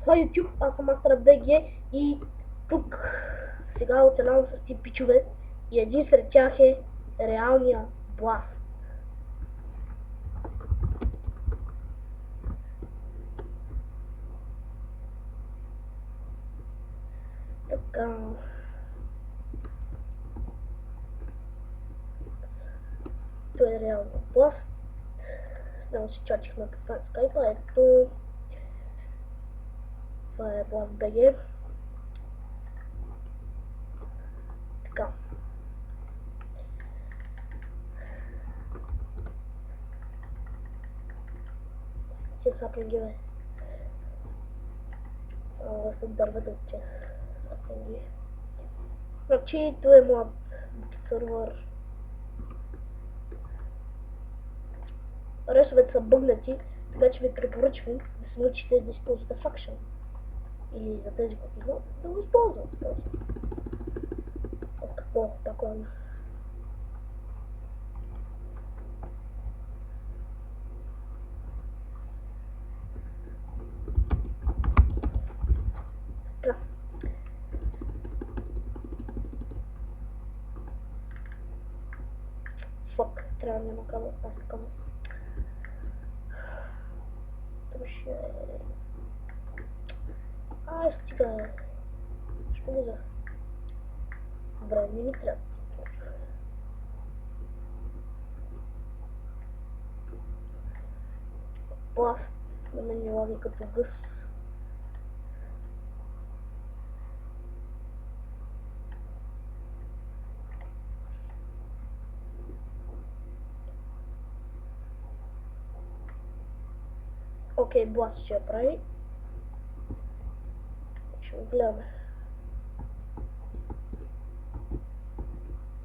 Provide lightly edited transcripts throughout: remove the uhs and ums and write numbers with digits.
Това е YouTube, аз съм Астра БГ и тук сега оцелявам с ти пичове и един сред тях е реалния Блас. Така... Той е реалния Блас. Само си чачихме по скайпа, ето... Това е Блас БГ. Така. Че сапинги, бе. Се дърват от че сапинги. Значи, това е моят сървър. Ресовете са бъгнати, така че ви препоръчвам да се научите да използвате Faction. Или за тези, които знаят, да го използват. От какво такова. Така. Фак, трябва да няма кабел, аз кабел. Ще... стига. Що го за? Добре, не ми трябва. Плав, на мен ми лаги като гъс. Окей, Блас ще я прави. Ще го гледаме.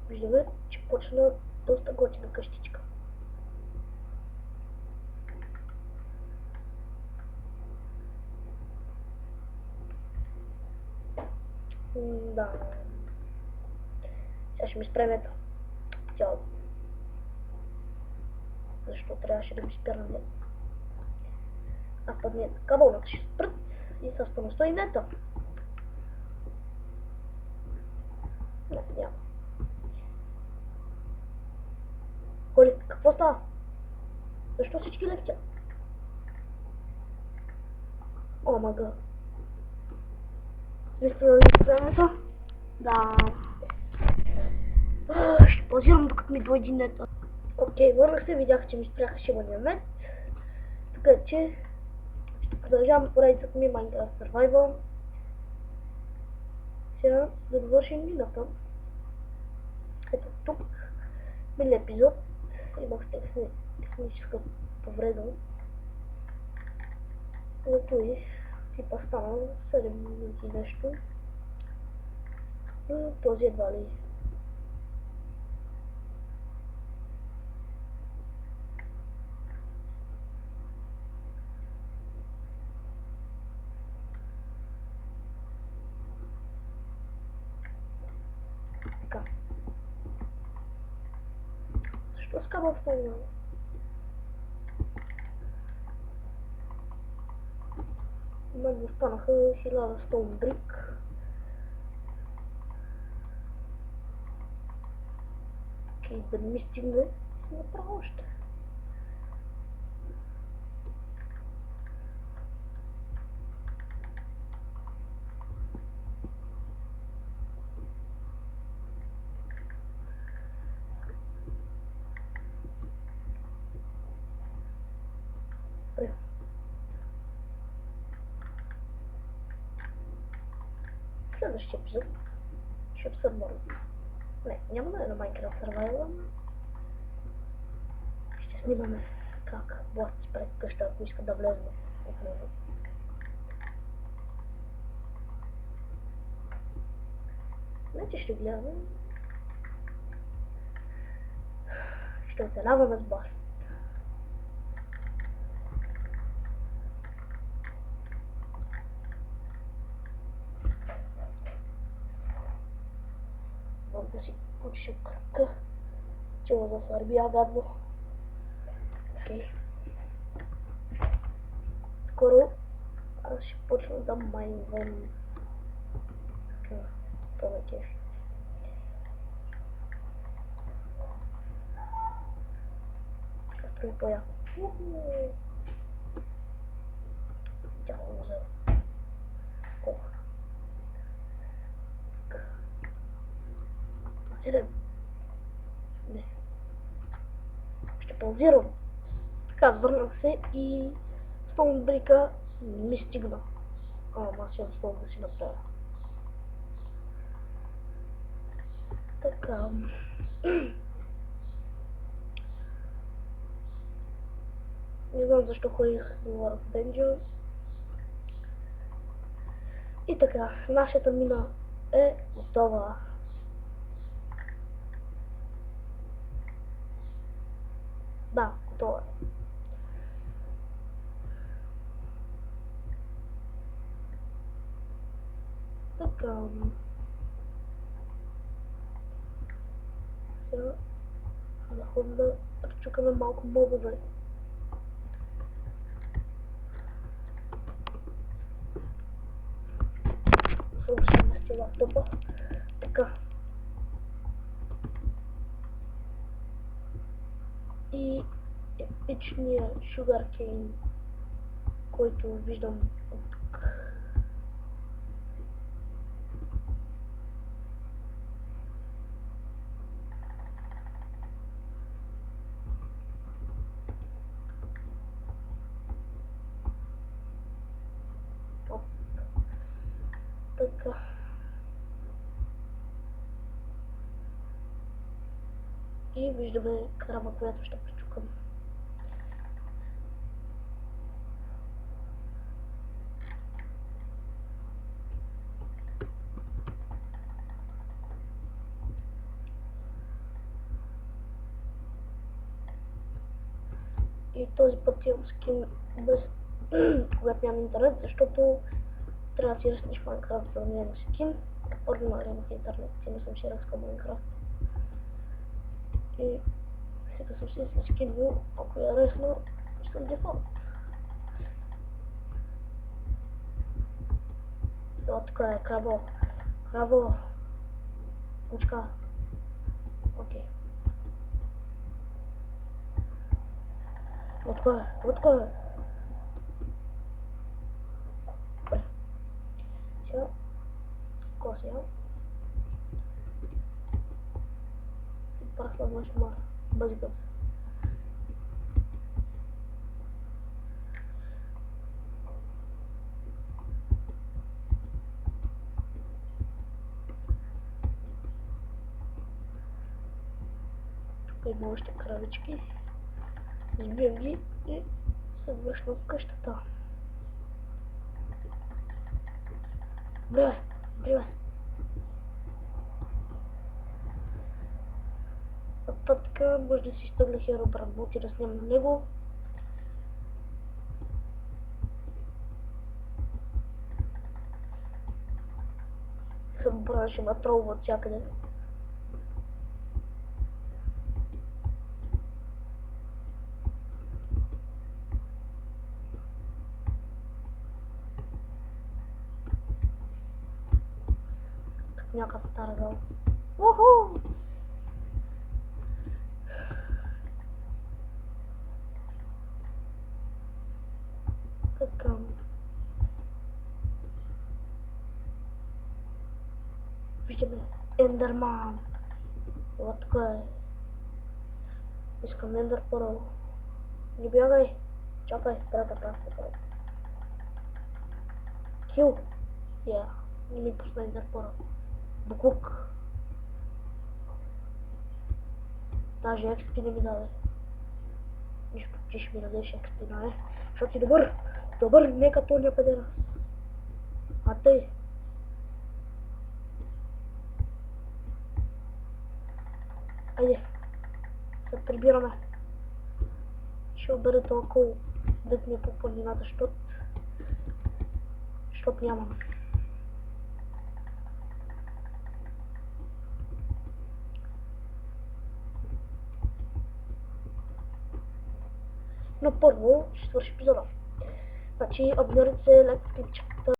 Виждаме, че почна доста готина къщичка. Да. Сега ще ми спрем ето. Цяло. Защо трябваше да ми спирам? А път не е така, вълната ще спрат и с пълността и нета. Не, няма. Коли, какво става? Защо всички летят? О, мага. Наистина ли времето? Да. Ще позирам докато ми дойде нета. Окей, върнах се, видях, че ми спряха шибания нет. Така че ще продължавам поредицата ми Minecraft Survival. Сега да довършим мината. Ето тук, мили епизод, имах техническа повреда. Ето и типа стана 7 минути нещо. И този едва ли. Така. Защо скабал в този? Мен останаха 1000 stone brick. И да не ми стигне, ще направя още. Следващия епизод ще обсъдвам. Не, няма да е на Minecraft Survival. Ще снимаме как Блас пред къща, ако иска да влезне в него. Значи ще гледаме. Ще оцеляваме с Блас. Да си почи кръка, че го засърбия гадно. Окей. Скоро аз ще почна да майнвам. Това ме кефи. Ще строи по-яко. Тяхо му взема. Ох. Паузирам. Не. Ще паузирам. Така, върнах се и спомбрика ми стигна. Ама ще спомня да си направя. Така. Не знам защо ходих в Бенджо. И така, нашата мина е готова. Да, готова е. Така. Сега да ходим да разчукаме малко мобове. Съвършим си лаптопа. Така. И епичният Sugarcane, който виждам от тук. Така. И виждаме крава, която ще пречукам. И този път имам скин без когато нямам интернет, защото трябва да си ръснеш Майнкрафт, за да нямам скин. Ординарно имах интернет, и не съм си ръскал Майнкрафт. И сега съм си скинвал, ако я ръсна, съм дефолт. Това така е, краво. Краво. Кучка. Окей. Вот кой е, вот кой е. Добре. Сега. Какво сега? Пасна на шмар. Без гъс. Тук има още кравички. Избием ги и се връщам в къщата. Добре, добре. Така може да си изтъгля Херобран Бут и да снимам на него. Херобран ще ме тролва от всякъде. Някакъв стара гал. Уху! Така. Виждаме Ендерман. Това тук е. Искам Ендер Пърл. Не бягай. Чакай, трябва да правя първо. Кил. Я. Не ми пусна Ендер Пърл. Буклук. Даже експи не ми даде. Нищо, че ще ми дадеш експи, нали? Защото си добър. Добър, не като някъде раз. А тъй. Айде. Се прибираме. Ще обере толкова дет ми е по планината, защото нямам. Но първо ще свърши епизода. Так, ці обзори це легкі